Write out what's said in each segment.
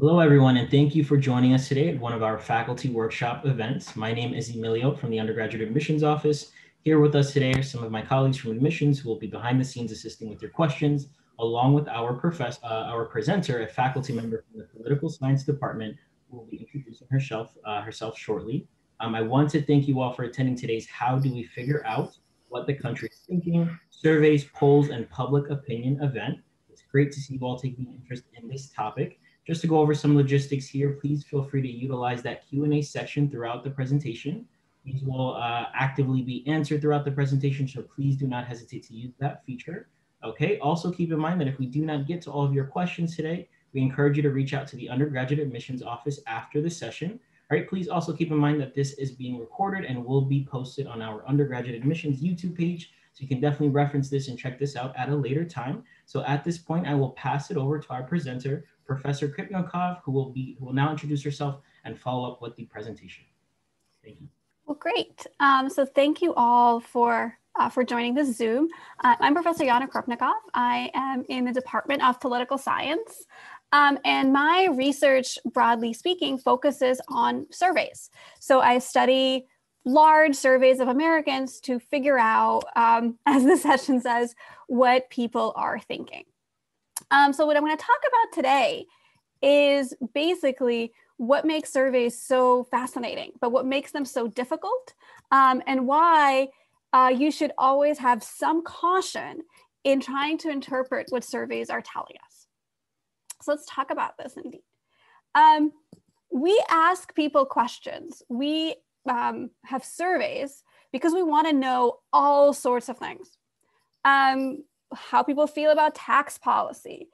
Hello, everyone, and thank you for joining us today at one of our faculty workshop events. My name is Emilio from the Undergraduate Admissions Office. Here with us today are some of my colleagues from admissions who will be behind the scenes assisting with your questions, along with our presenter, a faculty member from the Political Science Department, who will be introducing herself shortly. I want to thank you all for attending today's How Do We Figure Out What the Country is Thinking? Surveys, Polls, and Public Opinion event. It's great to see you all taking interest in this topic. Just to go over some logistics here, please feel free to utilize that Q&A section throughout the presentation. These will actively be answered throughout the presentation, so please do not hesitate to use that feature. Okay, also keep in mind that if we do not get to all of your questions today, we encourage you to reach out to the undergraduate admissions office after the session. All right, please also keep in mind that this is being recorded and will be posted on our undergraduate admissions YouTube page. So you can definitely reference this and check this out at a later time. So at this point, I will pass it over to our presenter, Professor Kripnikov, who will now introduce herself and follow up with the presentation. Thank you. Well, great. So thank you all for joining this Zoom. I'm Professor Yana Kripnikov. I am in the Department of Political Science. And my research, broadly speaking, focuses on surveys. So I study large surveys of Americans to figure out, as the session says, what people are thinking. So what I'm going to talk about today is basically what makes surveys so fascinating, but what makes them so difficult, and why you should always have some caution in trying to interpret what surveys are telling us. So let's talk about this indeed. We ask people questions. We have surveys because we want to know all sorts of things. How people feel about tax policy.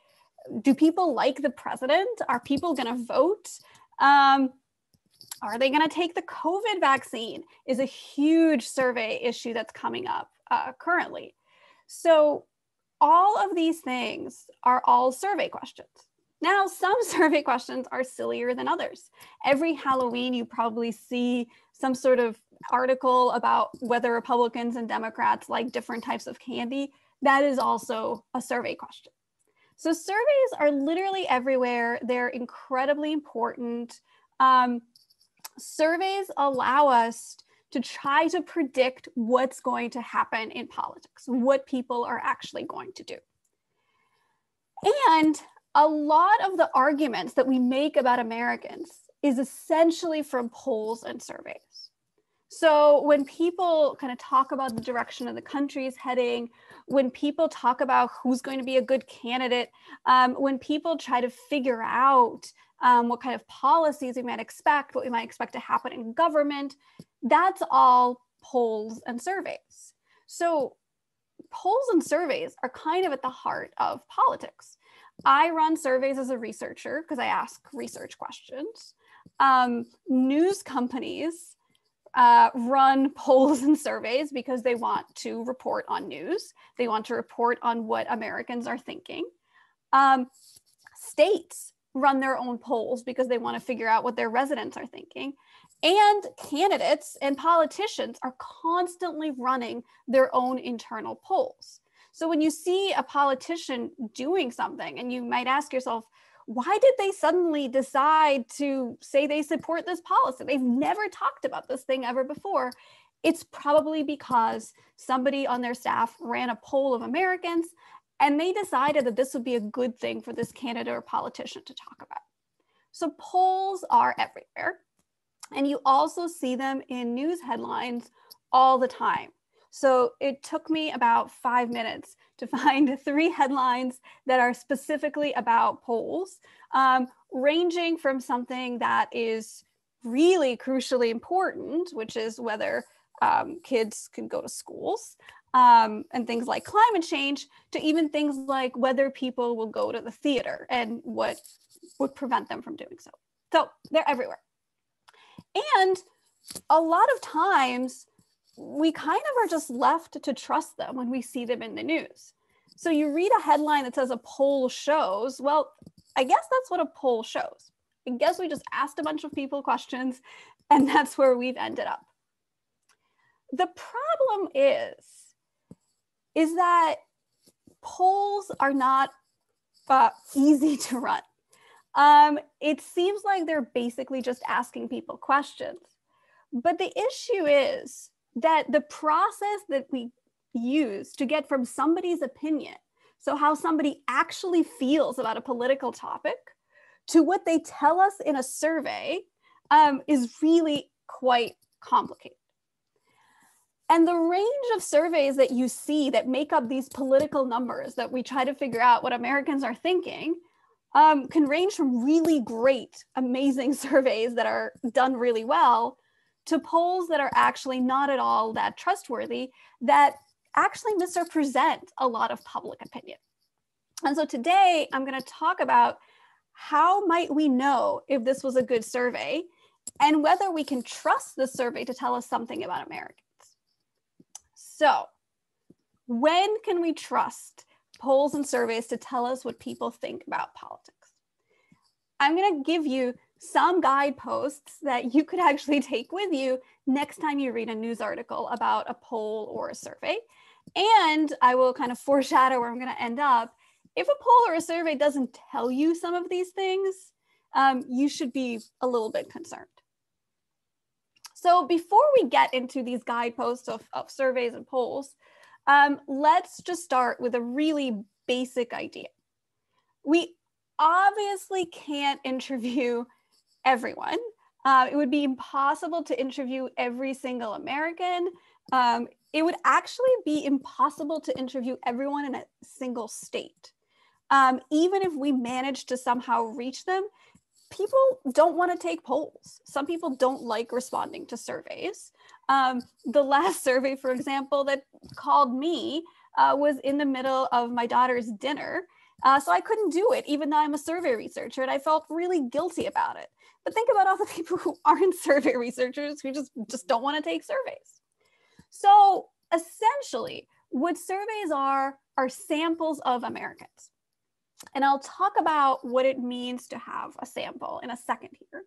Do people like the president? Are people going to vote? Are they going to take the COVID vaccine? Is a huge survey issue that's coming up currently. So all of these things are all survey questions. Now, some survey questions are sillier than others. Every Halloween, you probably see some sort of article about whether Republicans and Democrats like different types of candy. That is also a survey question. So surveys are literally everywhere. They're incredibly important. Surveys allow us to try to predict what's going to happen in politics, what people are actually going to do. And a lot of the arguments that we make about Americans is essentially from polls and surveys. So when people kind of talk about the direction of the country is heading, when people talk about who's going to be a good candidate, when people try to figure out what kind of policies we might expect, what we might expect to happen in government, that's all polls and surveys. So polls and surveys are kind of at the heart of politics. I run surveys as a researcher because I ask research questions. News companies run polls and surveys because they want to report on news. They want to report on what Americans are thinking. States run their own polls because they want to figure out what their residents are thinking. And candidates and politicians are constantly running their own internal polls. So when you see a politician doing something and you might ask yourself, why did they suddenly decide to say they support this policy? They've never talked about this thing ever before. It's probably because somebody on their staff ran a poll of Americans and they decided that this would be a good thing for this candidate or politician to talk about. So polls are everywhere. And you also see them in news headlines all the time. So it took me about 5 minutes to find 3 headlines that are specifically about polls, ranging from something that is really crucially important, which is whether kids can go to schools, and things like climate change, to even things like whether people will go to the theater and what would prevent them from doing so. So they're everywhere. And a lot of times, we kind of are just left to trust them when we see them in the news. So you read a headline that says a poll shows, well, I guess that's what a poll shows. I guess we just asked a bunch of people questions and that's where we've ended up. The problem is that polls are not easy to run. It seems like they're basically just asking people questions. But the issue is that the process that we use to get from somebody's opinion, so how somebody actually feels about a political topic, to what they tell us in a survey, is really quite complicated. And the range of surveys that you see that make up these political numbers that we try to figure out what Americans are thinking can range from really great, amazing surveys that are done really well to polls that are actually not at all that trustworthy, that actually misrepresent a lot of public opinion. And so today I'm going to talk about how might we know if this was a good survey and whether we can trust the survey to tell us something about Americans. So when can we trust polls and surveys to tell us what people think about politics? I'm going to give you some guideposts that you could actually take with you next time you read a news article about a poll or a survey. And I will kind of foreshadow where I'm going to end up. If a poll or a survey doesn't tell you some of these things, you should be a little bit concerned. So before we get into these guideposts of surveys and polls, let's just start with a really basic idea. We obviously can't interview everyone. It would be impossible to interview every single American. It would actually be impossible to interview everyone in a single state. Even if we managed to somehow reach them, people don't want to take polls. Some people don't like responding to surveys. The last survey, for example, that called me was in the middle of my daughter's dinner. So I couldn't do it, even though I'm a survey researcher, and I felt really guilty about it. But think about all the people who aren't survey researchers who just don't want to take surveys. So essentially, what surveys are samples of Americans. And I'll talk about what it means to have a sample in a second here,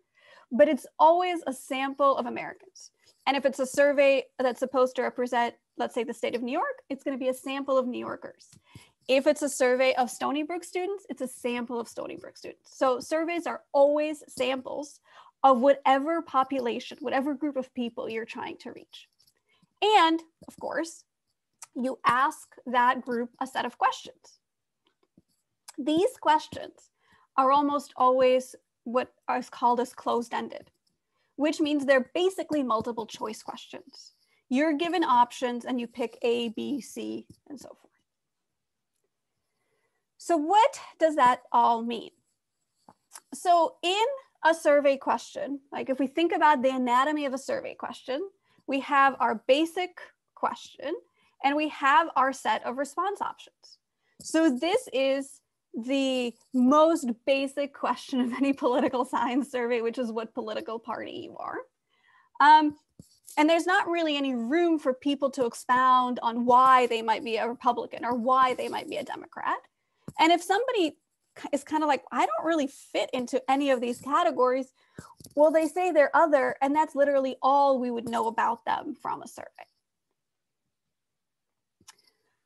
but it's always a sample of Americans. And if it's a survey that's supposed to represent, let's say, the state of New York, it's going to be a sample of New Yorkers. If it's a survey of Stony Brook students, it's a sample of Stony Brook students. So surveys are always samples of whatever population, whatever group of people you're trying to reach. And of course, you ask that group a set of questions. These questions are almost always what is called as closed-ended, which means they're basically multiple choice questions. You're given options and you pick A, B, C, and so forth. So what does that all mean? So in a survey question, like if we think about the anatomy of a survey question, we have our basic question and we have our set of response options. So this is the most basic question of any political science survey, which is what political party you are. And there's not really any room for people to expound on why they might be a Republican or why they might be a Democrat. And if somebody is kind of like, I don't really fit into any of these categories, well, they say they're other, and that's literally all we would know about them from a survey.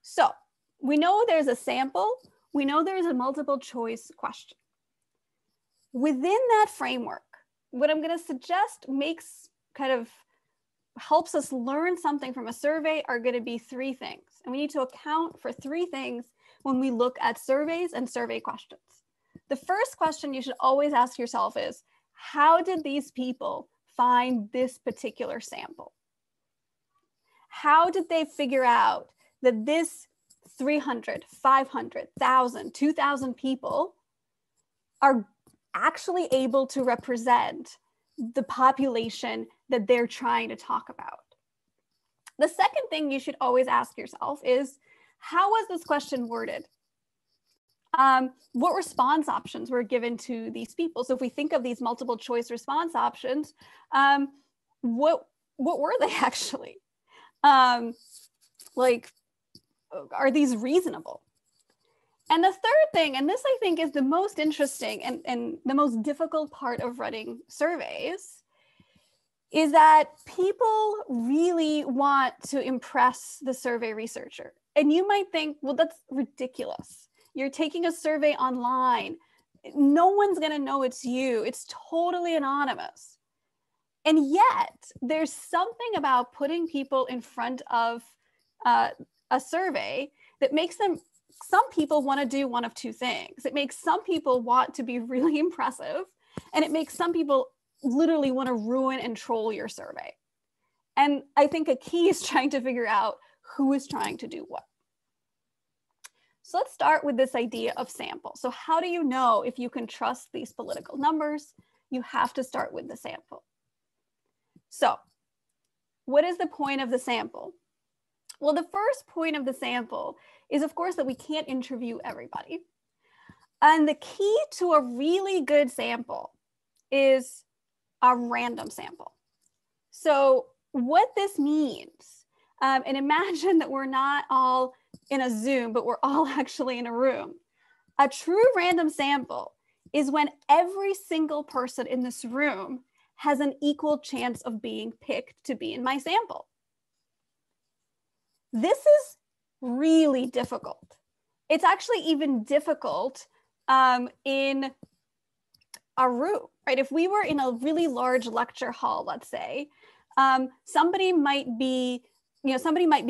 So we know there's a sample. We know there's a multiple choice question. Within that framework, what I'm going to suggest helps us learn something from a survey are going to be three things. And we need to account for three things when we look at surveys and survey questions. The first question you should always ask yourself is, how did these people find this particular sample? How did they figure out that this 300, 500, 1,000, 2,000 people are actually able to represent the population that they're trying to talk about? The second thing you should always ask yourself is, how was this question worded? What response options were given to these people? So if we think of these multiple choice response options, what were they actually? Like, are these reasonable? And the third thing, and this I think is the most interesting and the most difficult part of running surveys, is that people really want to impress the survey researcher. And you might think, well, that's ridiculous. You're taking a survey online. No one's going to know it's you. It's totally anonymous. And yet there's something about putting people in front of a survey that makes some people want to do one of two things. It makes some people want to be really impressive, and it makes some people literally want to ruin and troll your survey. And I think a key is trying to figure out who is trying to do what. So let's start with this idea of sample. So how do you know if you can trust these political numbers? You have to start with the sample. So what is the point of the sample? Well, the first point of the sample is, of course, that we can't interview everybody. And the key to a really good sample is a random sample. So what this means, and imagine that we're not all in a Zoom, but we're all actually in a room. A true random sample is when every single person in this room has an equal chance of being picked to be in my sample. This is really difficult. It's actually even difficult in a room, right? If we were in a really large lecture hall, let's say, somebody might be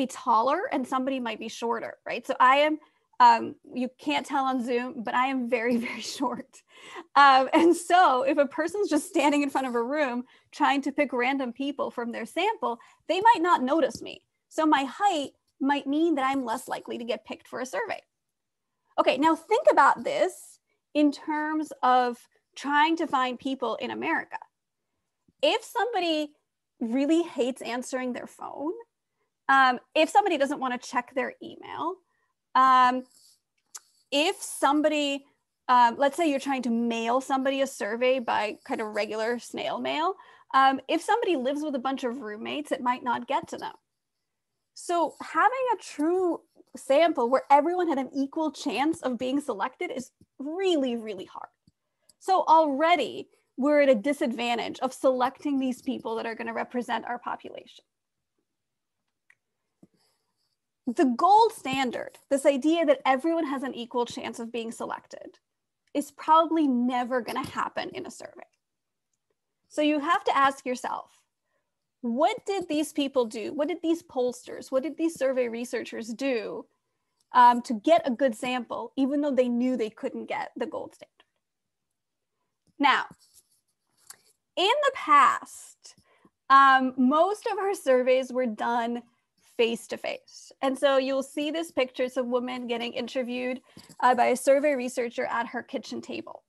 taller and somebody might be shorter, right? So I am, you can't tell on Zoom, but I am very, very short. And so if a person's just standing in front of a room trying to pick random people from their sample, they might not notice me. So my height might mean that I'm less likely to get picked for a survey. Okay, now think about this in terms of trying to find people in America. If somebody really hates answering their phone, if somebody doesn't want to check their email, if somebody, let's say you're trying to mail somebody a survey by kind of regular snail mail, if somebody lives with a bunch of roommates, it might not get to them. So having a true sample where everyone had an equal chance of being selected is really, really hard. So already we're at a disadvantage of selecting these people that are going to represent our population. The gold standard, this idea that everyone has an equal chance of being selected, is probably never going to happen in a survey. So you have to ask yourself, what did these people do? What did these pollsters, what did these survey researchers do to get a good sample, even though they knew they couldn't get the gold standard? Now, in the past, most of our surveys were done face-to-face. And so you'll see this picture. It's a woman getting interviewed by a survey researcher at her kitchen table.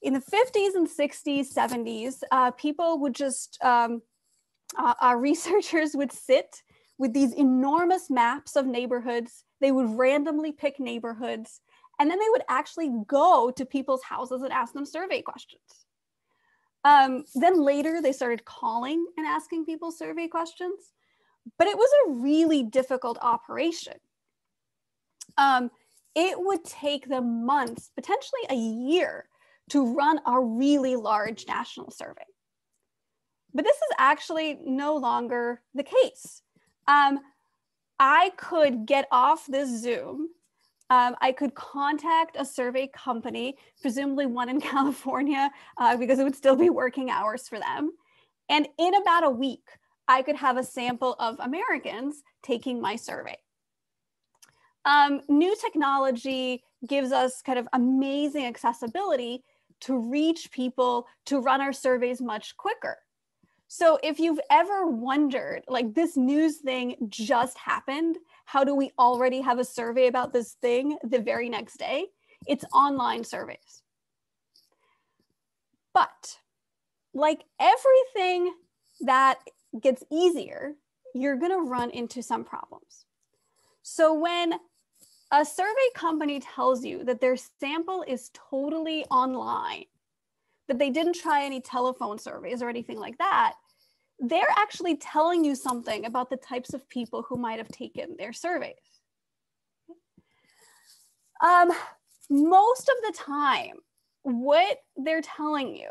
In the 50s and 60s, 70s, people would just, our researchers would sit with these enormous maps of neighborhoods. They would randomly pick neighborhoods, and then they would actually go to people's houses and ask them survey questions. Then later, they started calling and asking people survey questions, but it was a really difficult operation. It would take them months, potentially a year, to run a really large national survey. But this is actually no longer the case. I could get off this Zoom. I could contact a survey company, presumably one in California, because it would still be working hours for them. And in about a week, I could have a sample of Americans taking my survey. New technology gives us kind of amazing accessibility to reach people, to run our surveys much quicker. So if you've ever wondered, like, this news thing just happened, how do we already have a survey about this thing the very next day? It's online surveys. But like everything that gets easier, you're going to run into some problems. So when a survey company tells you that their sample is totally online, that they didn't try any telephone surveys or anything like that, they're actually telling you something about the types of people who might have taken their surveys. Most of the time, what they're telling you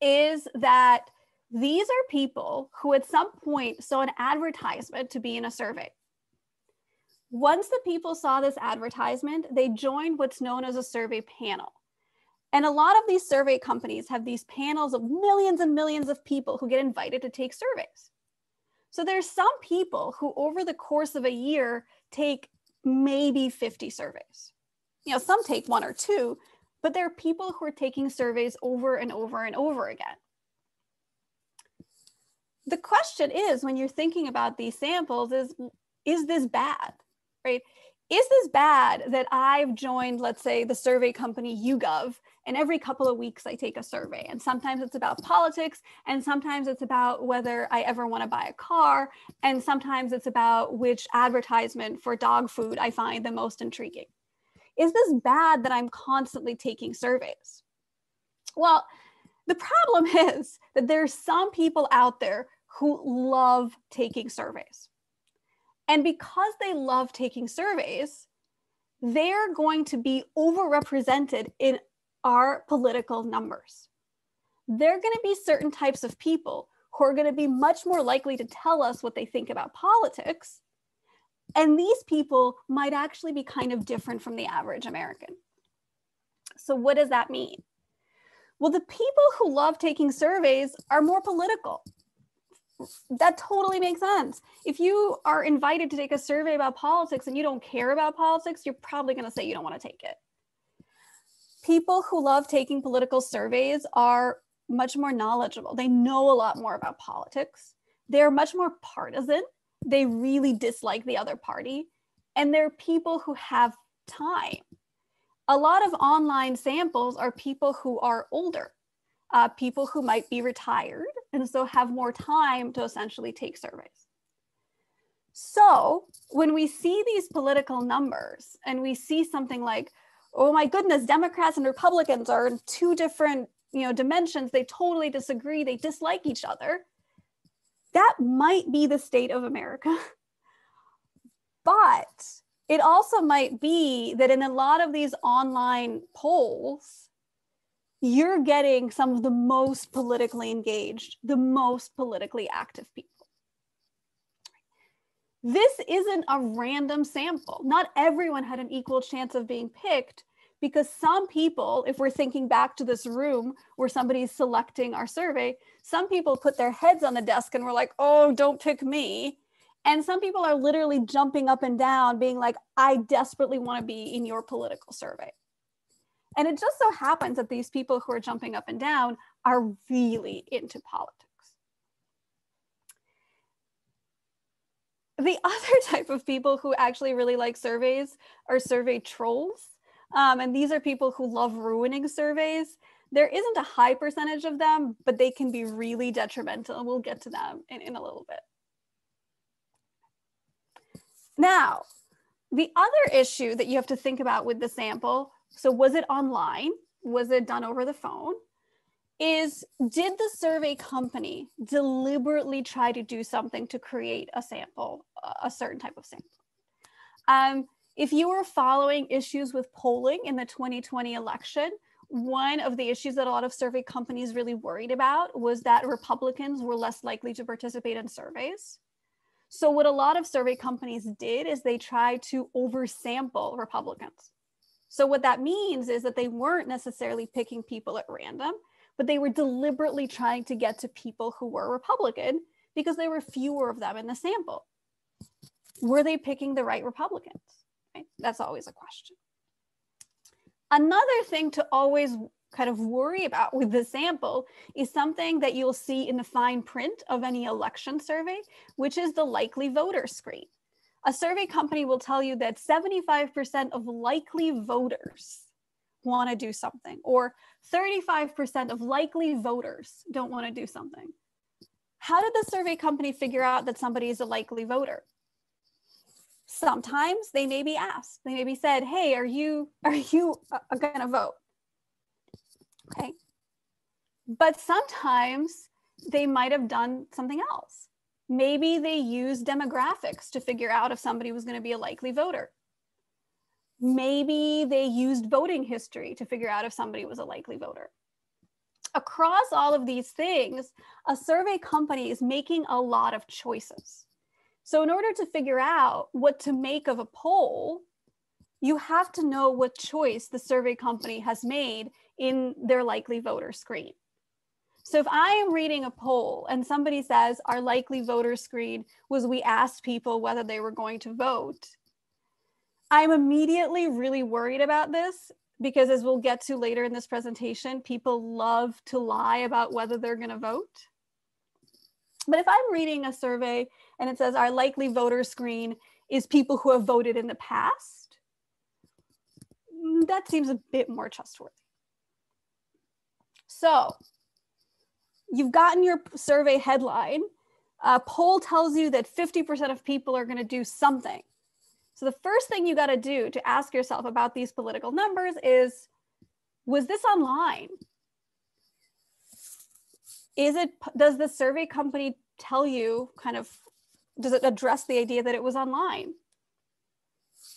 is that these are people who at some point saw an advertisement to be in a survey. Once the people saw this advertisement, they joined what's known as a survey panel. And a lot of these survey companies have these panels of millions and millions of people who get invited to take surveys. So there's some people who over the course of a year take maybe 50 surveys. Some take 1 or 2, but there are people who are taking surveys over and over and over again. The question is, when you're thinking about these samples, is this bad, right? Is this bad that I've joined, let's say, the survey company YouGov, and every couple of weeks I take a survey, and sometimes it's about politics, and sometimes it's about whether I ever want to buy a car, and sometimes it's about which advertisement for dog food I find the most intriguing. Is this bad that I'm constantly taking surveys? Well, the problem is that there are some people out there who love taking surveys. And because they love taking surveys, they're going to be overrepresented in our political numbers. There are going to be certain types of people who are going to be much more likely to tell us what they think about politics. And these people might actually be kind of different from the average American. So what does that mean? Well, the people who love taking surveys are more political. That totally makes sense. If you are invited to take a survey about politics and you don't care about politics, you're probably going to say you don't want to take it. People who love taking political surveys are much more knowledgeable. They know a lot more about politics. They're much more partisan. They really dislike the other party. And they're people who have time. A lot of online samples are people who are older. People who might be retired and so have more time to essentially take surveys. So when we see these political numbers and we see something like, oh my goodness, Democrats and Republicans are in 2 different dimensions, they totally disagree, they dislike each other, that might be the state of America. But it also might be that in a lot of these online polls, you're getting some of the most politically engaged, the most politically active people. This isn't a random sample. Not everyone had an equal chance of being picked, because some people, if we're thinking back to this room where somebody's selecting our survey, some people put their heads on the desk and were like, oh, don't pick me. And some people are literally jumping up and down being like, I desperately want to be in your political survey. And it just so happens that these people who are jumping up and down are really into politics. The other type of people who actually really like surveys are survey trolls. And these are people who love ruining surveys. There isn't a high percentage of them, but they can be really detrimental. And we'll get to them in a little bit. Now, the other issue that you have to think about with the sample, so was it online? Was it done over the phone? Is, did the survey company deliberately try to do something to create a sample, a certain type of sample? If you were following issues with polling in the 2020 election, one of the issues that a lot of survey companies really worried about was that Republicans were less likely to participate in surveys. So what a lot of survey companies did is they tried to oversample Republicans. So what that means is that they weren't necessarily picking people at random, but they were deliberately trying to get to people who were Republican because there were fewer of them in the sample. Were they picking the right Republicans? Right? That's always a question. Another thing to always kind of worry about with the sample is something that you'll see in the fine print of any election survey, which is the likely voter screen. A survey company will tell you that 75% of likely voters want to do something, or 35% of likely voters don't want to do something. How did the survey company figure out that somebody is a likely voter? Sometimes they may be asked, they may be said, hey, are you going to vote? Okay. But sometimes they might have done something else. Maybe they used demographics to figure out if somebody was going to be a likely voter. Maybe they used voting history to figure out if somebody was a likely voter. Across all of these things, a survey company is making a lot of choices. So in order to figure out what to make of a poll, you have to know what choice the survey company has made in their likely voter screen. So if I am reading a poll and somebody says our likely voter screen was we asked people whether they were going to vote, I'm immediately really worried about this because, as we'll get to later in this presentation, people love to lie about whether they're going to vote. But if I'm reading a survey and it says our likely voter screen is people who have voted in the past, that seems a bit more trustworthy. So you've gotten your survey headline. A poll tells you that 50% of people are going to do something. So the first thing you got to do to ask yourself about these political numbers is, was this online? Does the survey company tell you does it address the idea that it was online?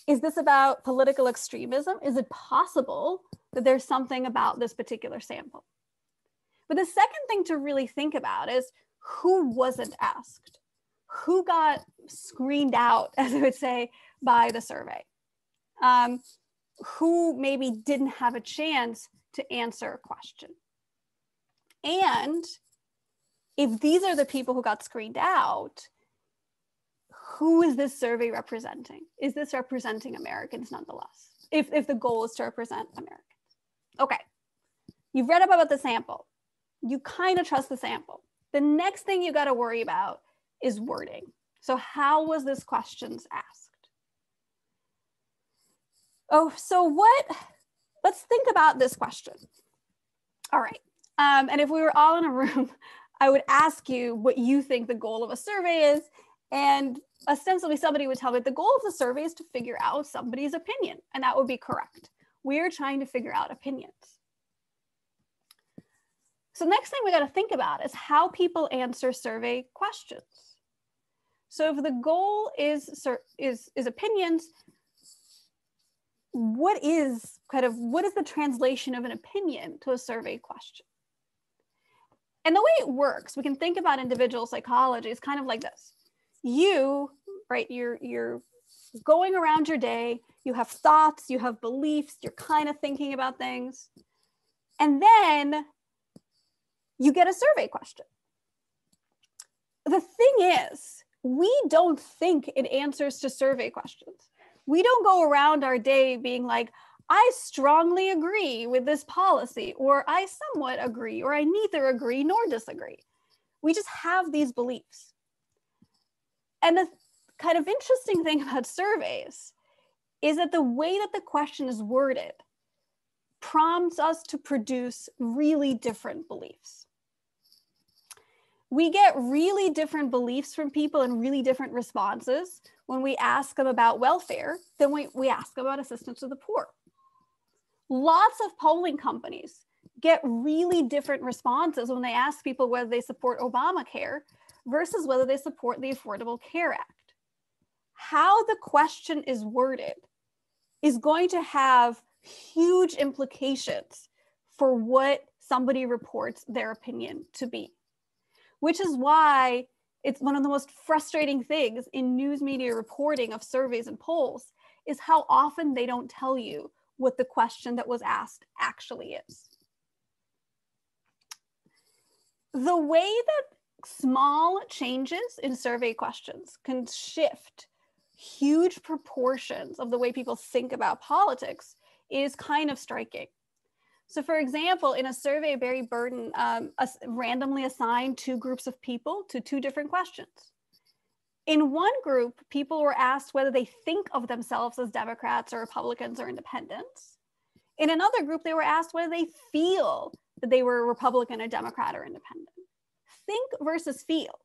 Is this about political extremism? Is it possible that there's something about this particular sample? But the second thing to really think about is who wasn't asked? Who got screened out, as I would say, by the survey? Who maybe didn't have a chance to answer a question? And if these are the people who got screened out, who is this survey representing? Is this representing Americans nonetheless? If the goal is to represent Americans. Okay, you've read up about the sample. You kind of trust the sample. The next thing you got to worry about is wording. So how was this questions asked? Oh, so let's think about this question. All right, and if we were all in a room, I would ask you what you think the goal of a survey is, and ostensibly somebody would tell me the goal of the survey is to figure out somebody's opinion, and that would be correct. We're trying to figure out opinions. So next thing we got to think about is how people answer survey questions. So if the goal is opinions, what is the translation of an opinion to a survey question? And the way it works, we can think about individual psychology is kind of like this. You're going around your day, you have thoughts, you have beliefs, you're kind of thinking about things, and then you get a survey question. The thing is, we don't think in answers to survey questions. We don't go around our day being like, I strongly agree with this policy, or I somewhat agree, or I neither agree nor disagree. We just have these beliefs. And the kind of interesting thing about surveys is that the way that the question is worded prompts us to produce really different beliefs. We get really different beliefs from people and really different responses when we ask them about welfare than we ask them about assistance to the poor. Lots of polling companies get really different responses when they ask people whether they support Obamacare versus whether they support the Affordable Care Act. How the question is worded is going to have huge implications for what somebody reports their opinion to be, which is why it's one of the most frustrating things in news media reporting of surveys and polls is how often they don't tell you what the question that was asked actually is. The way that small changes in survey questions can shift huge proportions of the way people think about politics is kind of striking. So for example, in a survey, Barry Burton randomly assigned two groups of people to two different questions. In one group, people were asked whether they think of themselves as Democrats or Republicans or independents. In another group, they were asked whether they feel that they were a Republican, a Democrat, or independent. Think versus feel.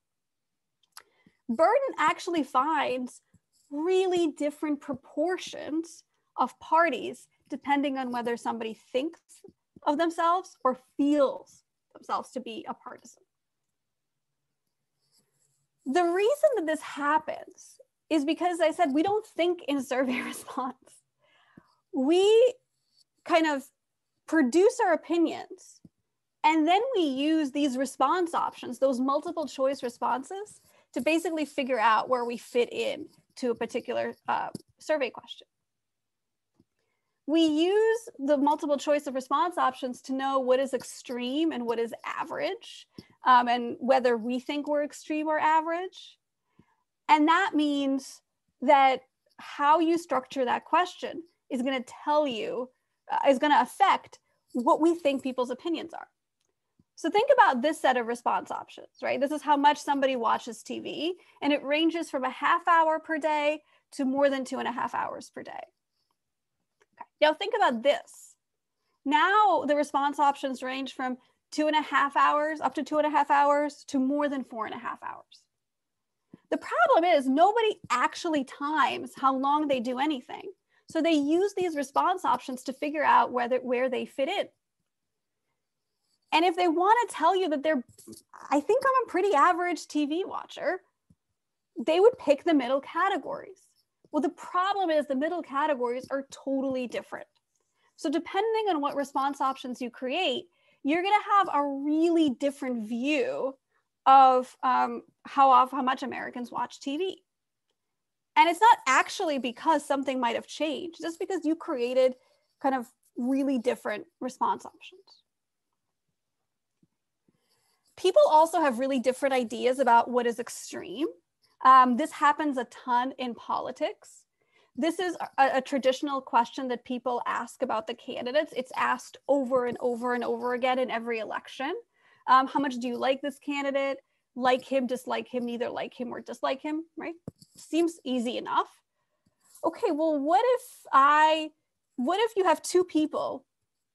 Burton actually finds really different proportions of parties depending on whether somebody thinks of themselves or feels themselves to be a partisan. The reason that this happens is because, as I said, we don't think in survey response. We kind of produce our opinions, and then we use these response options, those multiple choice responses, to basically figure out where we fit in to a particular survey question. We use the multiple choice of response options to know what is extreme and what is average, and whether we think we're extreme or average. And that means that how you structure that question is going to tell you, is going to affect what we think people's opinions are. So think about this set of response options, right? This is how much somebody watches TV, and it ranges from a half hour per day to more than 2.5 hours per day. Okay. Now think about this. Now the response options range from 2.5 hours, up to 2.5 hours, to more than 4.5 hours. The problem is nobody actually times how long they do anything. So they use these response options to figure out where they fit in. And if they want to tell you that I think I'm a pretty average TV watcher, they would pick the middle categories. Well, the problem is the middle categories are totally different. So depending on what response options you create, you're going to have a really different view of how much Americans watch TV. And it's not actually because something might have changed, just because you created kind of really different response options. People also have really different ideas about what is extreme. This happens a ton in politics. This is a traditional question that people ask about the candidates. It's asked over and over and over again in every election. How much do you like this candidate? Like him, dislike him, neither like him or dislike him, right? Seems easy enough. Okay, well, what if you have two people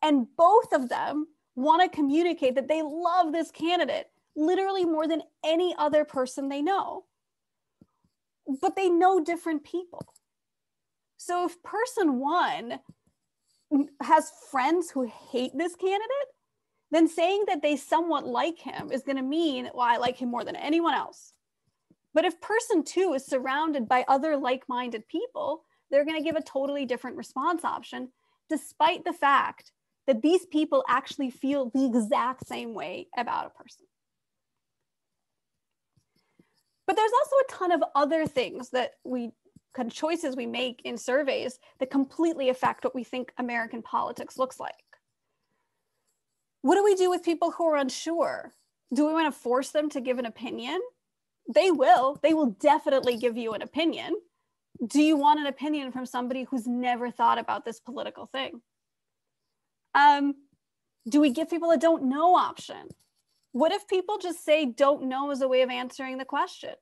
and both of them want to communicate that they love this candidate literally more than any other person they know, but they know different people? So if person one has friends who hate this candidate, then saying that they somewhat like him is going to mean, well, I like him more than anyone else. But if person two is surrounded by other like-minded people, they're going to give a totally different response option, despite the fact that these people actually feel the exact same way about a person. But there's also a ton of other things that kind of choices we make in surveys that completely affect what we think American politics looks like. What do we do with people who are unsure? Do we want to force them to give an opinion? They will definitely give you an opinion. Do you want an opinion from somebody who's never thought about this political thing? Do we give people a don't know option? What if people just say don't know as a way of answering the question?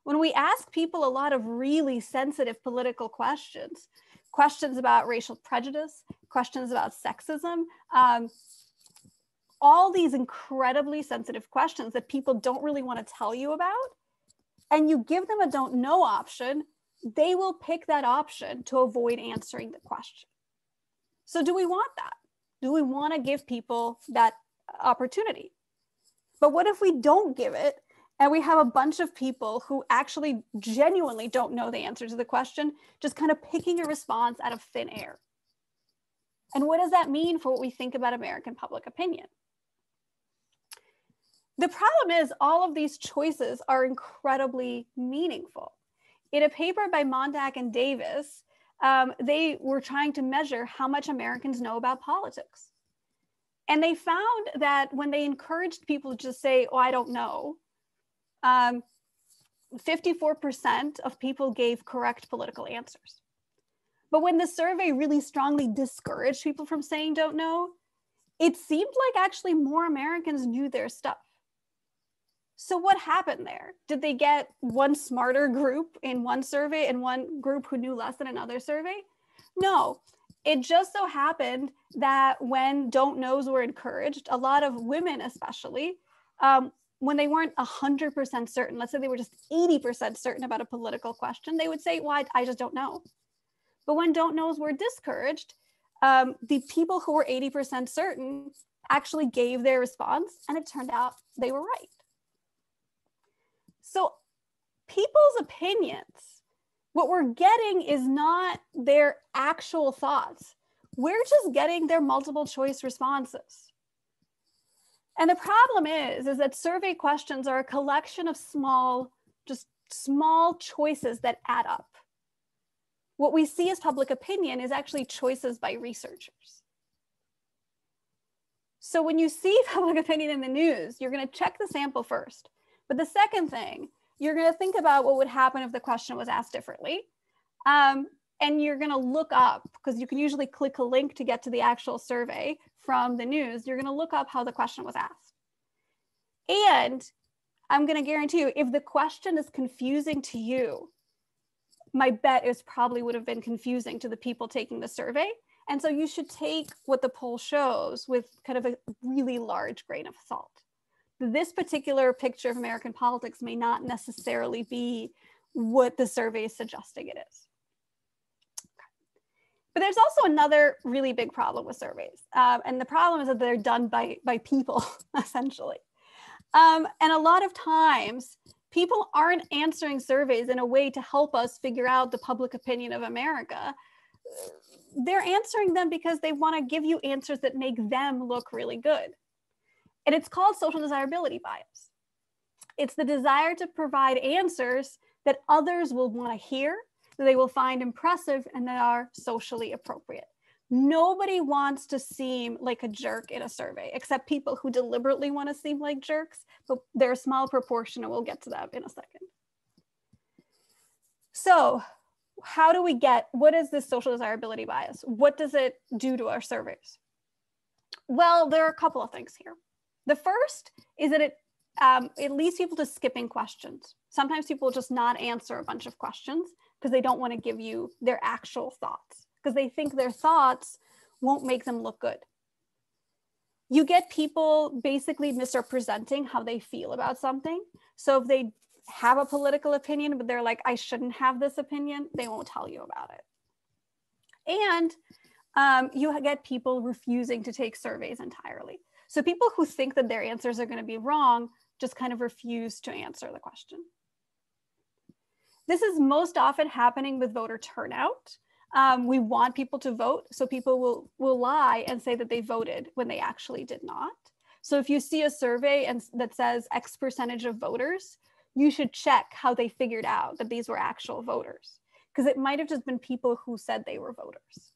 When we ask people a lot of really sensitive political questions, questions about racial prejudice, questions about sexism, all these incredibly sensitive questions that people don't really want to tell you about, and you give them a don't know option, they will pick that option to avoid answering the question. So do we want that? Do we want to give people that opportunity? But what if we don't give it and we have a bunch of people who actually genuinely don't know the answer to the question, just kind of picking a response out of thin air? And what does that mean for what we think about American public opinion? The problem is all of these choices are incredibly meaningful. In a paper by Mondak and Davis, they were trying to measure how much Americans know about politics. And they found that when they encouraged people to just say, oh, I don't know, 54% of people gave correct political answers. But when the survey really strongly discouraged people from saying don't know, it seemed like actually more Americans knew their stuff. So what happened there? Did they get one smarter group in one survey and one group who knew less in another survey? No, it just so happened that when don't knows were encouraged, a lot of women especially, when they weren't 100% certain, let's say they were just 80% certain about a political question, they would say, well, I just don't know. But when don't knows were discouraged, the people who were 80% certain actually gave their response, and it turned out they were right. So people's opinions, what we're getting is not their actual thoughts. We're just getting their multiple choice responses. And the problem is that survey questions are a collection of small choices that add up. what we see as public opinion is actually choices by researchers. So when you see public opinion in the news, you're going to check the sample first. But the second thing, you're going to think about what would happen if the question was asked differently. And you're going to look up, because you can usually click a link to get to the actual survey from the news. You're going to look up how the question was asked. And I'm going to guarantee you, if the question is confusing to you, my bet is probably would have been confusing to the people taking the survey. And so you should take what the poll shows with kind of a really large grain of salt. This particular picture of American politics may not necessarily be what the survey is suggesting it is. But there's also another really big problem with surveys. And the problem is that they're done by people, essentially. And a lot of times, people aren't answering surveys in a way to help us figure out the public opinion of America. They're answering them because they want to give you answers that make them look really good. And it's called social desirability bias. It's the desire to provide answers that others will want to hear, that they will find impressive, and that are socially appropriate. Nobody wants to seem like a jerk in a survey, except people who deliberately want to seem like jerks, but they're a small proportion, and we'll get to that in a second. So how do we get, what is this social desirability bias? What does it do to our surveys? Well, there are a couple of things here. The first is that it leads people to skipping questions. Sometimes people will just not answer a bunch of questions because they don't want to give you their actual thoughts, because they think their thoughts won't make them look good. You get people basically misrepresenting how they feel about something. So if they have a political opinion, but they're like, I shouldn't have this opinion, they won't tell you about it. And you get people refusing to take surveys entirely. So people who think that their answers are going to be wrong just kind of refuse to answer the question. This is most often happening with voter turnout. We want people to vote, so people will lie and say that they voted when they actually did not. So if you see a survey that says X percentage of voters, you should check how they figured out that these were actual voters, because it might have just been people who said they were voters.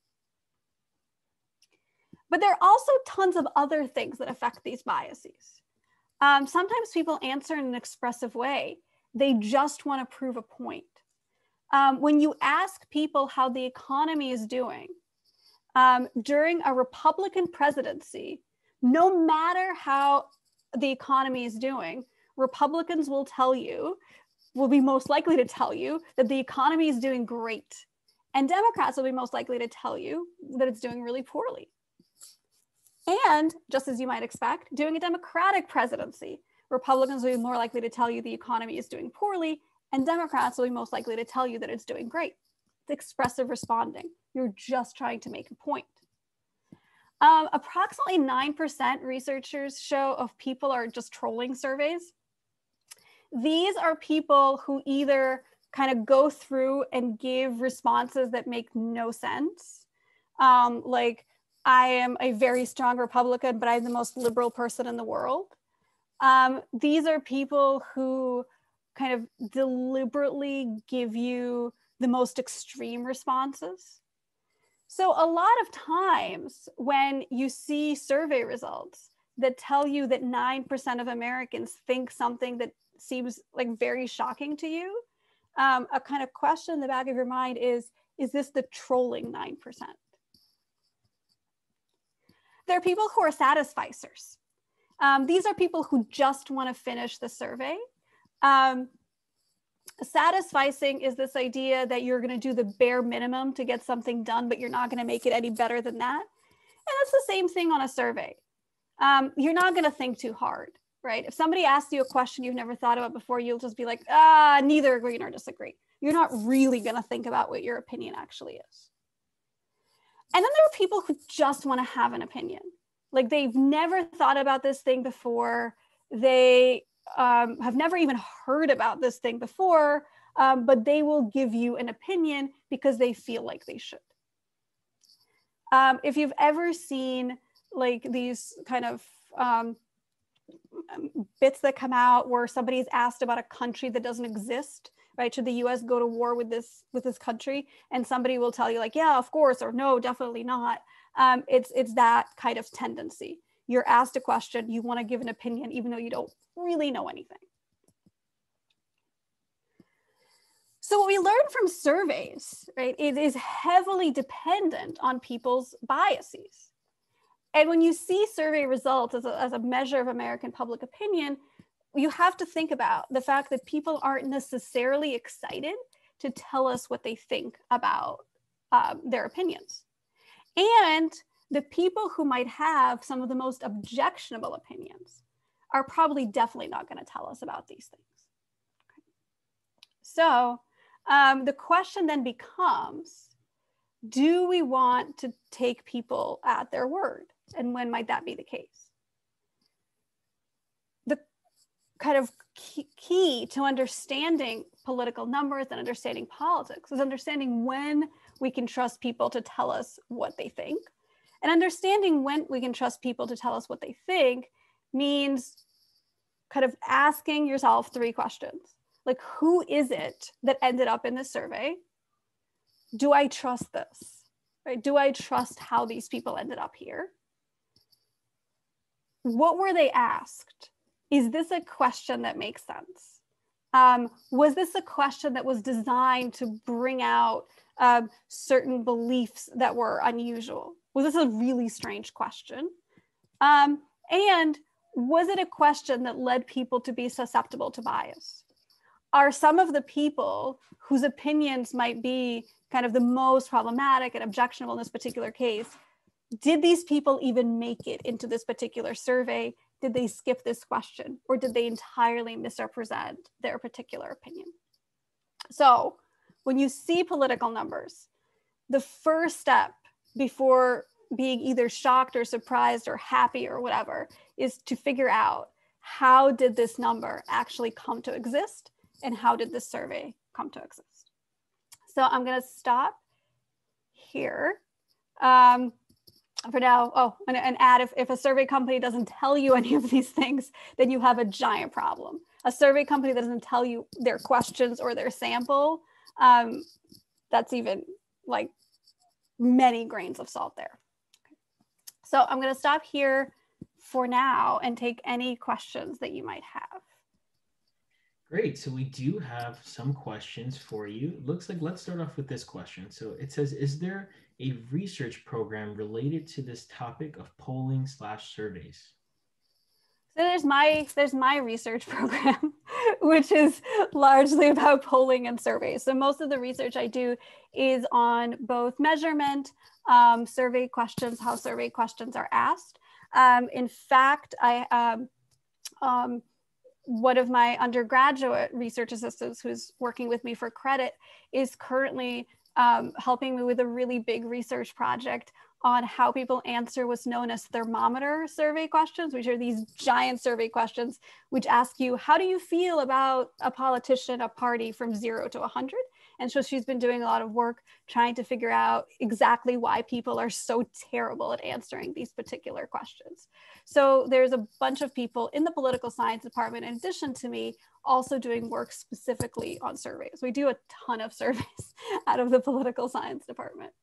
But there are also tons of other things that affect these biases. Sometimes people answer in an expressive way. They just want to prove a point. When you ask people how the economy is doing during a Republican presidency, no matter how the economy is doing, Republicans will be most likely to tell you that the economy is doing great. And Democrats will be most likely to tell you that it's doing really poorly. And just as you might expect, during a Democratic presidency, Republicans will be more likely to tell you the economy is doing poorly, and Democrats will be most likely to tell you that it's doing great. It's expressive responding. You're just trying to make a point. Approximately 9% researchers show of people are just trolling surveys. These are people who either kind of go through and give responses that make no sense, like, I am a very strong Republican, but I'm the most liberal person in the world. These are people who kind of deliberately give you the most extreme responses. So a lot of times when you see survey results that tell you that 9% of Americans think something that seems like very shocking to you, a kind of question in the back of your mind is this the trolling 9%? There are people who are satisficers. These are people who just want to finish the survey. Satisficing is this idea that you're going to do the bare minimum to get something done, but you're not going to make it any better than that. And it's the same thing on a survey. You're not going to think too hard, right? If somebody asks you a question you've never thought about before, you'll just be like, neither agree nor disagree. You're not really going to think about what your opinion actually is. And then there are people who just want to have an opinion. Like, they've never thought about this thing before. They have never even heard about this thing before, but they will give you an opinion because they feel like they should. If you've ever seen like these kind of bits that come out where somebody's asked about a country that doesn't exist, right? Should the US go to war with this country? And somebody will tell you like, yeah, of course, or no, definitely not. It's that kind of tendency. You're asked a question, you want to give an opinion, even though you don't really know anything. So what we learn from surveys, right, is heavily dependent on people's biases. And when you see survey results as a measure of American public opinion, you have to think about the fact that people aren't necessarily excited to tell us what they think about their opinions. And the people who might have some of the most objectionable opinions are probably definitely not going to tell us about these things. Okay. So the question then becomes, do we want to take people at their word? And when might that be the case? The kind of key to understanding political numbers and understanding politics is understanding when we can trust people to tell us what they think. And understanding when we can trust people to tell us what they think means kind of asking yourself 3 questions. Like, who is it that ended up in this survey? Do I trust this? Right? Do I trust how these people ended up here? What were they asked? Is this a question that makes sense? Was this a question that was designed to bring out certain beliefs that were unusual? Was this a really strange question? And was it a question that led people to be susceptible to bias? Are some of the people whose opinions might be kind of the most problematic and objectionable in this particular case, did these people even make it into this particular survey? Did they skip this question? Or did they entirely misrepresent their particular opinion? So when you see political numbers, the first step before being either shocked or surprised or happy or whatever is to figure out, how did this number actually come to exist? And how did this survey come to exist? So I'm going to stop here. For now, and add, if a survey company doesn't tell you any of these things, then you have a giant problem. A survey company that doesn't tell you their questions or their sample, that's even like many grains of salt there. Okay. So I'm going to stop here for now and take any questions that you might have. Great. So we do have some questions for you. Looks like, let's start off with this question. So it says, is there a research program related to this topic of polling/surveys? So there's my research program, which is largely about polling and surveys. So most of the research I do is on both measurement, survey questions, how survey questions are asked. In fact, one of my undergraduate research assistants who's working with me for credit is currently helping me with a really big research project on how people answer what's known as thermometer survey questions, which are these giant survey questions which ask you, how do you feel about a politician, a party from 0 to 100? And so she's been doing a lot of work trying to figure out exactly why people are so terrible at answering these particular questions. So there's a bunch of people in the political science department, in addition to me, also doing work specifically on surveys. We do a ton of surveys out of the political science department.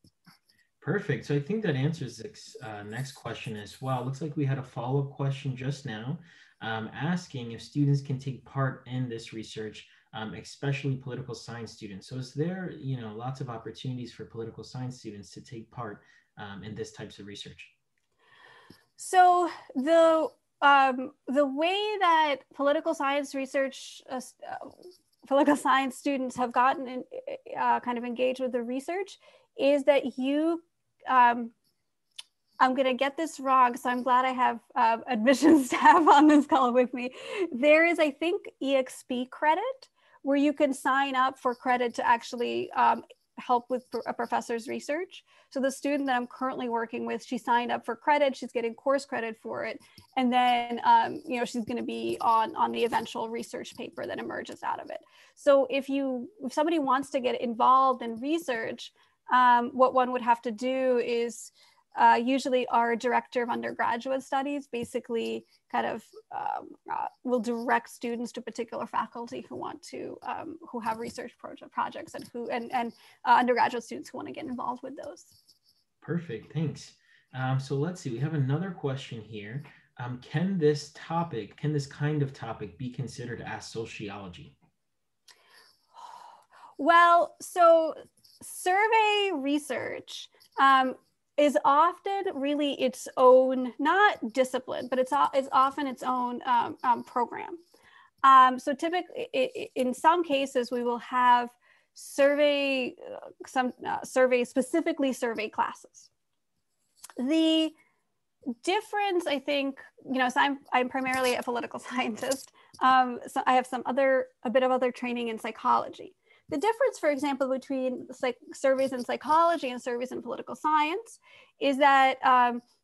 Perfect. So I think that answers this next question as well. Looks like we had a follow-up question just now asking if students can take part in this research, especially political science students. So is there, lots of opportunities for political science students to take part in this types of research? So the way that political science research, political science students have gotten in, kind of engaged with the research is that you, I'm going to get this wrong, so I'm glad I have admissions staff on this call with me. There is, I think, EXP credit where you can sign up for credit to actually help with a professor's research. So the student that I'm currently working with, she signed up for credit, she's getting course credit for it. And then, she's gonna be on the eventual research paper that emerges out of it. So if somebody wants to get involved in research, what one would have to do is usually our director of undergraduate studies basically kind of will direct students to particular faculty who want to, who have research projects and undergraduate students who want to get involved with those. Perfect, thanks. So let's see, we have another question here. Can this kind of topic be considered as sociology? Well, so survey research is often really its own, not discipline, but it's often its own program. So typically, in some cases, we will have survey specifically classes. The difference, I think, so I'm primarily a political scientist. So I have a bit of other training in psychology. The difference, for example, between surveys in psychology and surveys in political science is that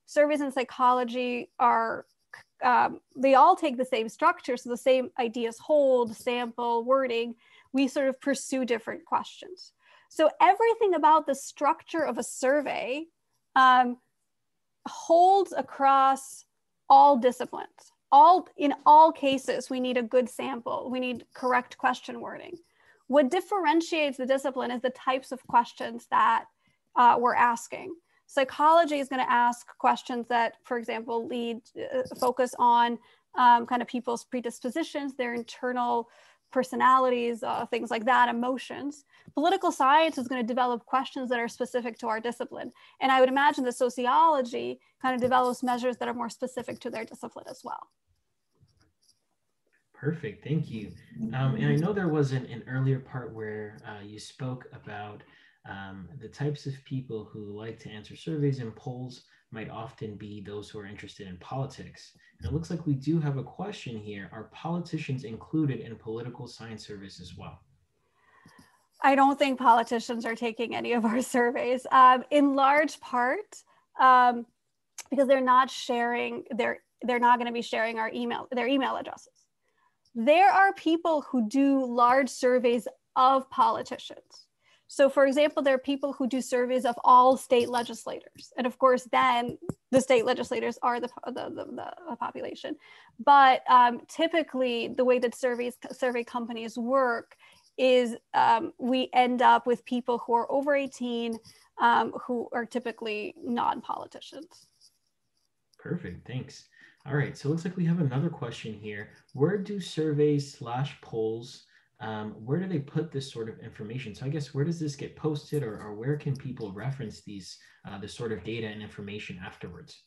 surveys in psychology are, they all take the same structure, so the same ideas hold, sample, wording. We sort of pursue different questions. So everything about the structure of a survey holds across all disciplines. In all cases, we need a good sample. We need correct question wording. What differentiates the discipline is the types of questions that we're asking. Psychology is going to ask questions that, for example, focus on kind of people's predispositions, their internal personalities, things like that, emotions. Political science is going to develop questions that are specific to our discipline. And I would imagine that sociology kind of develops measures that are more specific to their discipline as well. Perfect, thank you. And I know there was an earlier part where you spoke about the types of people who like to answer surveys and polls might often be those who are interested in politics. And it looks like we do have a question here. Are politicians included in political science surveys as well? I don't think politicians are taking any of our surveys, in large part because they're not going to be sharing their email addresses. There are people who do large surveys of politicians. So for example, there are people who do surveys of all state legislators. And of course, then the state legislators are the population. But typically the way that survey companies work is we end up with people who are over 18 who are typically non-politicians. Perfect, thanks. All right, so it looks like we have another question here. Where do surveys / polls, where do they put this sort of information? So I guess where does this get posted, or where can people reference this sort of data and information afterwards?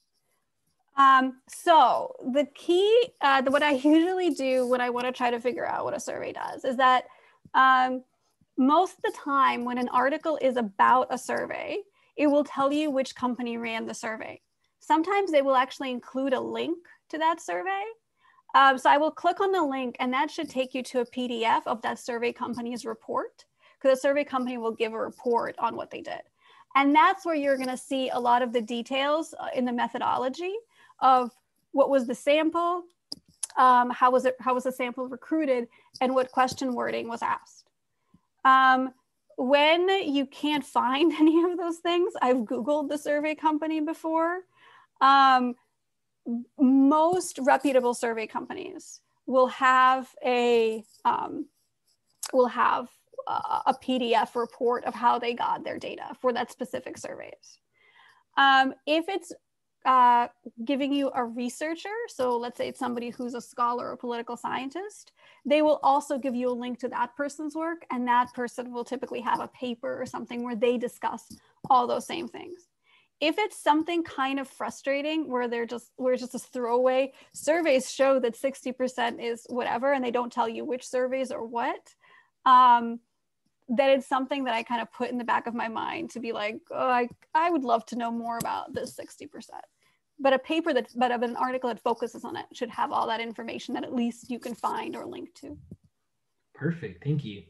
So the key, what I usually do when I want to try to figure out what a survey does is that most of the time when an article is about a survey, it will tell you which company ran the survey. Sometimes they will actually include a link to that survey. So I will click on the link and that should take you to a PDF of that survey company's report, because the survey company will give a report on what they did. And that's where you're going to see a lot of the details in the methodology of what was the sample, how was the sample recruited, and what question wording was asked. When you can't find any of those things, I've Googled the survey company before. Most reputable survey companies will have a PDF report of how they got their data for that specific surveys. If it's giving you a researcher, so let's say it's somebody who's a scholar or political scientist, they will also give you a link to that person's work, and that person will typically have a paper or something where they discuss all those same things. If it's something kind of frustrating where it's just a throwaway, surveys show that 60% is whatever, and they don't tell you which surveys or what, then it's something that I kind of put in the back of my mind to be like, oh, I would love to know more about this 60%. But an article that focuses on it should have all that information that at least you can find or link to. Perfect, thank you.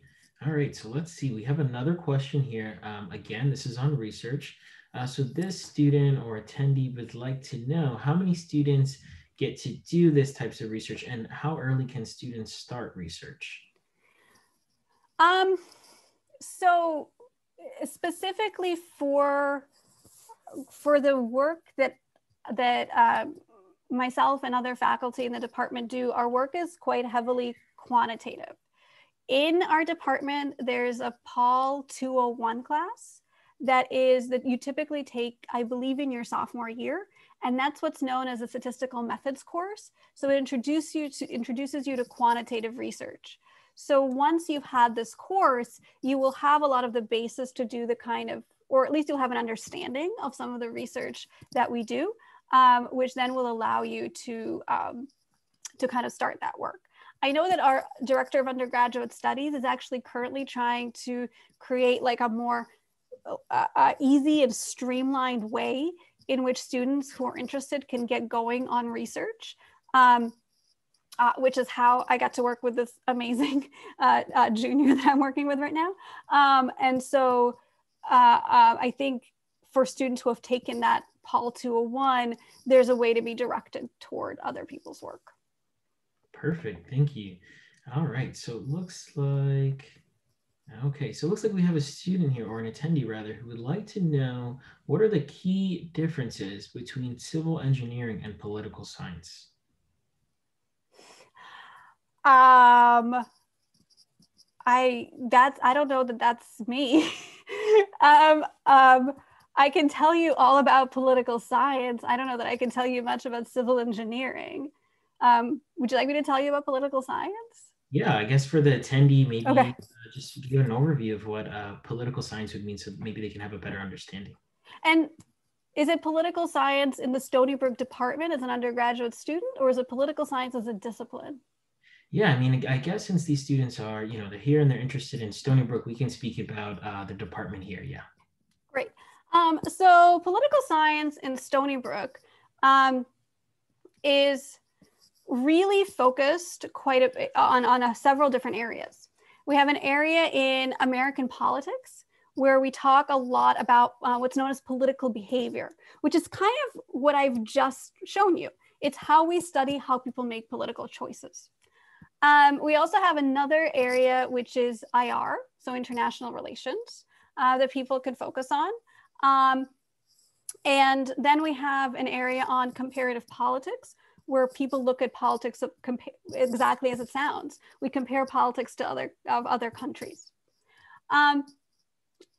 All right, so let's see, we have another question here. Again, this is on research. So this student or attendee would like to know how many students get to do this types of research, and how early can students start research? So specifically for for the work that myself and other faculty in the department do, our work is quite heavily quantitative. In our department, there's a Paul 201 class that you typically take, I believe, in your sophomore year. And that's what's known as a statistical methods course. So it introduces you to quantitative research. So once you've had this course, you will have a lot of the basis to do the kind of, or at least you'll have an understanding of some of the research that we do, which then will allow you to kind of start that work. I know that our director of undergraduate studies is actually currently trying to create like a more easy and streamlined way in which students who are interested can get going on research, which is how I got to work with this amazing junior that I'm working with right now. And so I think for students who have taken that Paul 201, there's a way to be directed toward other people's work. Perfect, thank you. All right, so it looks like, okay, so it looks like we have a student here, or an attendee rather, who would like to know what are the key differences between civil engineering and political science? I don't know that that's me. I can tell you all about political science. I don't know that I can tell you much about civil engineering. Would you like me to tell you about political science? Yeah, I guess for the attendee, maybe Okay. Just give an overview of what political science would mean, so maybe they can have a better understanding. And is it political science in the Stony Brook department as an undergraduate student, or is it political science as a discipline? Yeah, I mean, I guess since these students are, they're here and they're interested in Stony Brook, we can speak about the department here. Yeah. Great. So political science in Stony Brook is really focused quite a bit on several different areas. We have an area in American politics where we talk a lot about what's known as political behavior, which is kind of what I've just shown you. It's how we study how people make political choices. We also have another area, which is IR, so international relations, that people can focus on. And then we have an area on comparative politics, where people look at politics exactly as it sounds. We compare politics to other countries.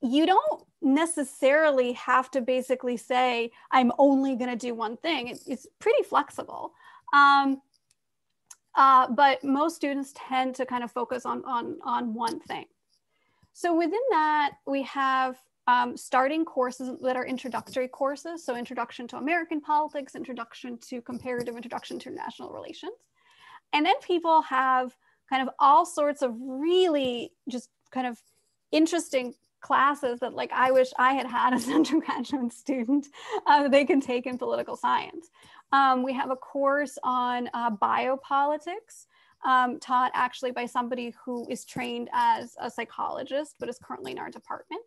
You don't necessarily have to basically say, I'm only going to do one thing. It's pretty flexible. But most students tend to kind of focus on one thing. So within that, we have starting courses that are introductory courses. So introduction to American politics, introduction to comparative, introduction to international relations. And then people have kind of all sorts of really just kind of interesting classes that like I wish I had had as an undergraduate student that they can take in political science. We have a course on biopolitics taught actually by somebody who is trained as a psychologist, but is currently in our department.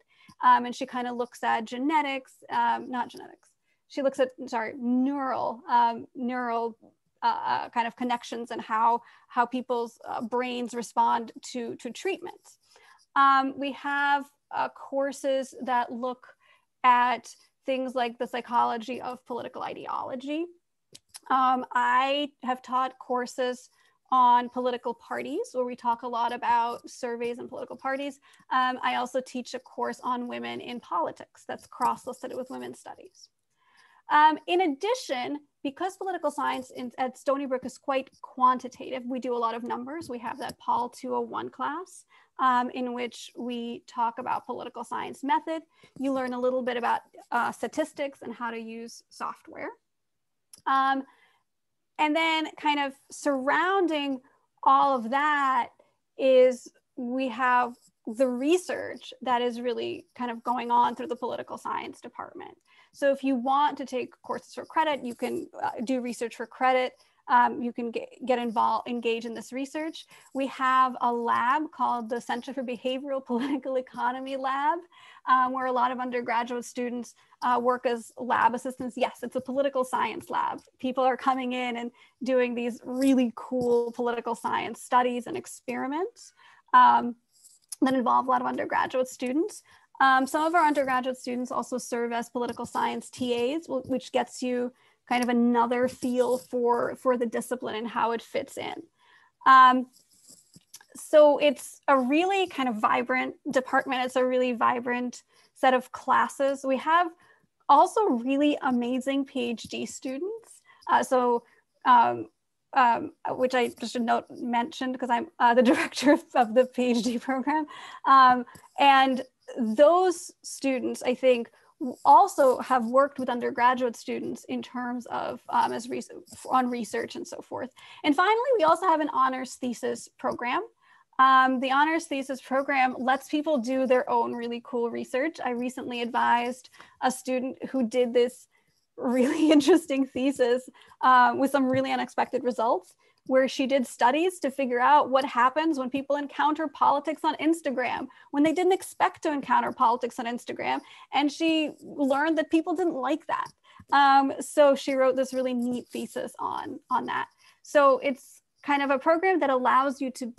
And she kind of looks at genetics, not genetics. She looks at, neural kind of connections and how people's brains respond to treatments. We have courses that look at things like the psychology of political ideology. I have taught courses on political parties, where we talk a lot about surveys and political parties. I also teach a course on women in politics that's cross-listed with women's studies. In addition, because political science at Stony Brook is quite quantitative, we do a lot of numbers. We have that Paul 201 class in which we talk about political science method. You learn a little bit about statistics and how to use software. And then kind of surrounding all of that is we have the research that is really kind of going on through the political science department. So if you want to take courses for credit, you can do research for credit. You can get involved, engage in this research. We have a lab called the Center for Behavioral Political Economy Lab, where a lot of undergraduate students work as lab assistants. Yes, it's a political science lab. People are coming in and doing these really cool political science studies and experiments that involve a lot of undergraduate students. Some of our undergraduate students also serve as political science TAs, which gets you kind of another feel for the discipline and how it fits in. So it's a really kind of vibrant department. It's a really vibrant set of classes. We have also really amazing PhD students. Which I just mentioned because I'm the director of the PhD program. And those students, I think, also have worked with undergraduate students in terms of on research and so forth. And finally, we also have an honors thesis program. The honors thesis program lets people do their own really cool research. I recently advised a student who did this really interesting thesis with some really unexpected results, where she did studies to figure out what happens when people encounter politics on Instagram, when they didn't expect to encounter politics on Instagram. And she learned that people didn't like that. So she wrote this really neat thesis on that. So it's kind of a program that allows you to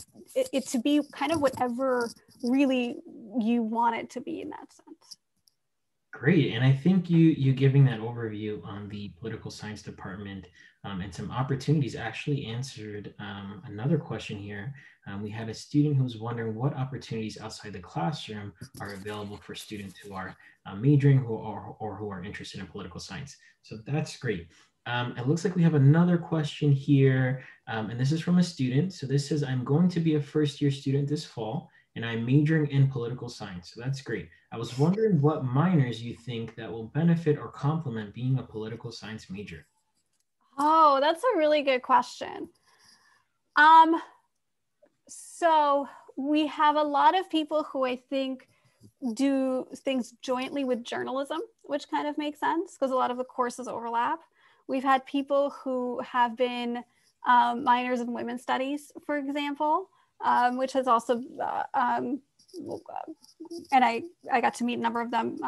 be kind of whatever really you want it to be in that sense. Great. And I think you giving that overview on the political science department and some opportunities actually answered another question here. We had a student who was wondering what opportunities outside the classroom are available for students who are majoring or who are interested in political science. So that's great. It looks like we have another question here, and this is from a student. So this says, I'm going to be a first-year student this fall, and I'm majoring in political science. So that's great. I was wondering what minors you think that will benefit or complement being a political science major. Oh, that's a really good question. So we have a lot of people who I think do things jointly with journalism, which kind of makes sense because a lot of the courses overlap. We've had people who have been minors in women's studies, for example, which has also, and I got to meet a number of them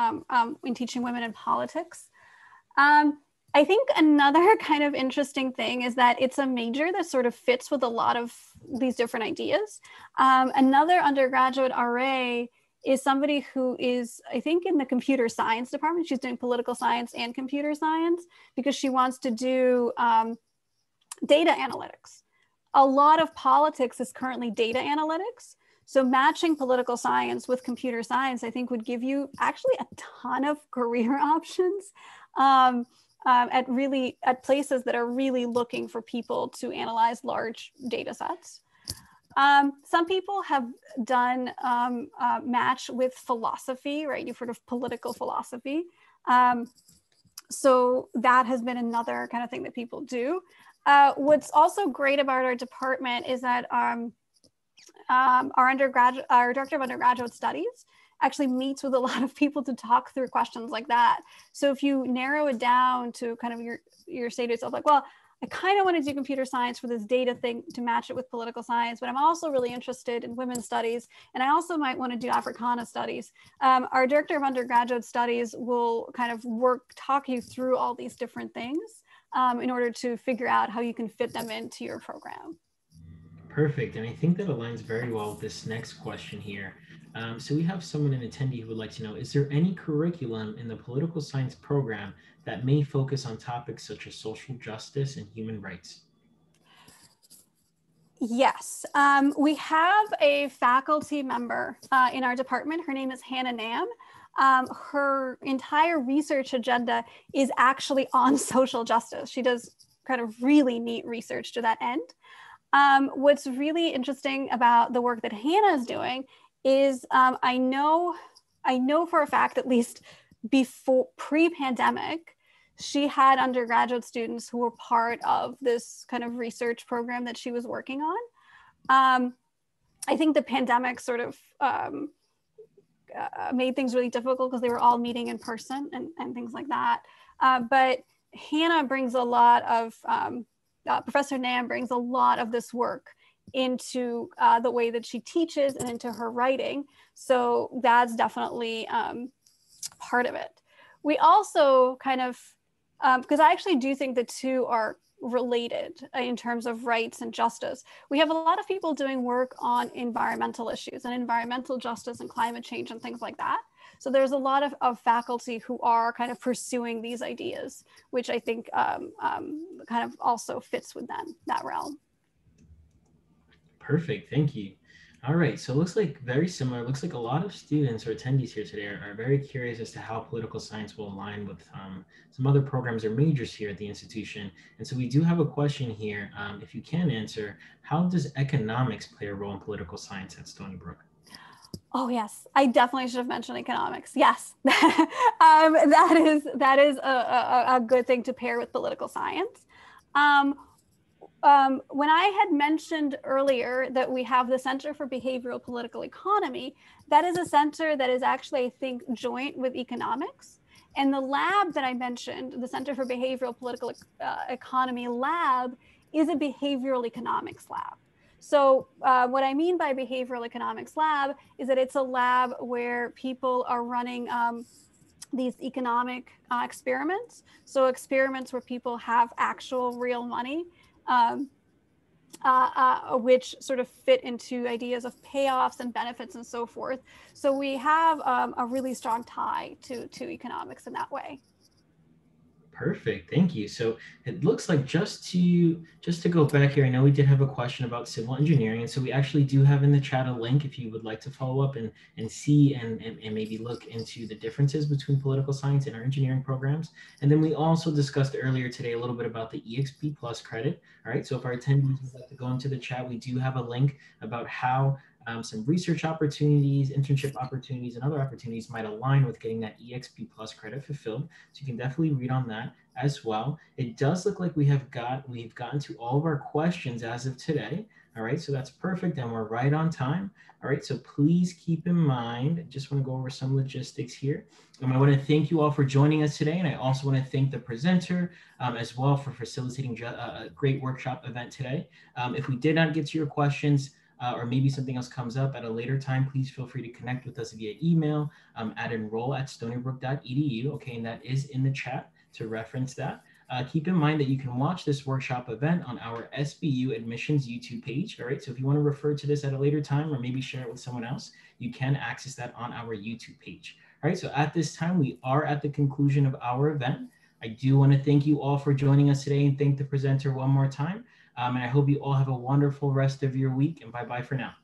in teaching women in politics. I think another kind of interesting thing is that it's a major that sort of fits with a lot of these different ideas. Another undergraduate RA is somebody who is, I think, in the computer science department. She's doing political science and computer science because she wants to do data analytics. A lot of politics is currently data analytics. So matching political science with computer science, I think, would give you actually a ton of career options at places that are really looking for people to analyze large data sets. Some people have done match with philosophy, right? You've heard of political philosophy. So that has been another kind of thing that people do. What's also great about our department is that our director of undergraduate studies actually meets with a lot of people to talk through questions like that. So if you narrow it down to kind of your say to yourself, like, well, I kind of want to do computer science for this data thing to match it with political science, but I'm also really interested in women's studies, and I also might want to do Africana studies. Our director of undergraduate studies will kind of talk you through all these different things in order to figure out how you can fit them into your program. Perfect. And I think that aligns very well with this next question here. So we have someone, an attendee, who would like to know, is there any curriculum in the political science program that may focus on topics such as social justice and human rights? Yes, we have a faculty member in our department. Her name is Hannah Nam. Her entire research agenda is actually on social justice. She does kind of really neat research to that end. What's really interesting about the work that Hannah is doing is I know for a fact, at least before pre-pandemic, she had undergraduate students who were part of this kind of research program that she was working on. I think the pandemic sort of made things really difficult because they were all meeting in person and things like that. But Hannah brings a lot of, Professor Nam brings a lot of this work into the way that she teaches and into her writing. So that's definitely part of it. We also kind of, because I actually do think the two are related in terms of rights and justice. We have a lot of people doing work on environmental issues and environmental justice and climate change and things like that. So there's a lot of faculty who are kind of pursuing these ideas, which I think kind of also fits with that realm. Perfect, thank you. All right, so it looks like very similar. It looks like a lot of students or attendees here today are very curious as to how political science will align with some other programs or majors here at the institution. And so we do have a question here. If you can answer, how does economics play a role in political science at Stony Brook? Oh yes, I definitely should have mentioned economics. Yes, that is a good thing to pair with political science. When I had mentioned earlier that we have the Center for Behavioral Political Economy, that is a center that is actually, I think, joint with economics. And the lab that I mentioned, the Center for Behavioral Political Economy lab, is a behavioral economics lab. So what I mean by behavioral economics lab is that it's a lab where people are running these economic experiments. So experiments where people have actual real money, which sort of fit into ideas of payoffs and benefits and so forth. So we have a really strong tie to economics in that way. Perfect, thank you. So it looks like just to go back here, I know we did have a question about civil engineering, and so we actually do have in the chat a link if you would like to follow up and see and maybe look into the differences between political science and our engineering programs. And then we also discussed earlier today a little bit about the EXP Plus credit. All right, so if our attendees would like to go into the chat, we do have a link about how some research opportunities, internship opportunities, and other opportunities might align with getting that EXP Plus credit fulfilled. So you can definitely read on that as well. It does look like we've gotten to all of our questions as of today. All right, so that's perfect, and we're right on time. All right, so please keep in mind, I just want to go over some logistics here. And I want to thank you all for joining us today, and I also want to thank the presenter as well for facilitating a great workshop event today. If we did not get to your questions, or maybe something else comes up at a later time, please feel free to connect with us via email at enroll@stonybrook.edu. Okay, and that is in the chat to reference that. Keep in mind that you can watch this workshop event on our SBU admissions YouTube page. All right, so if you want to refer to this at a later time or maybe share it with someone else, you can access that on our YouTube page. All right, so at this time, we are at the conclusion of our event. I do want to thank you all for joining us today and thank the presenter one more time. And I hope you all have a wonderful rest of your week, and bye-bye for now.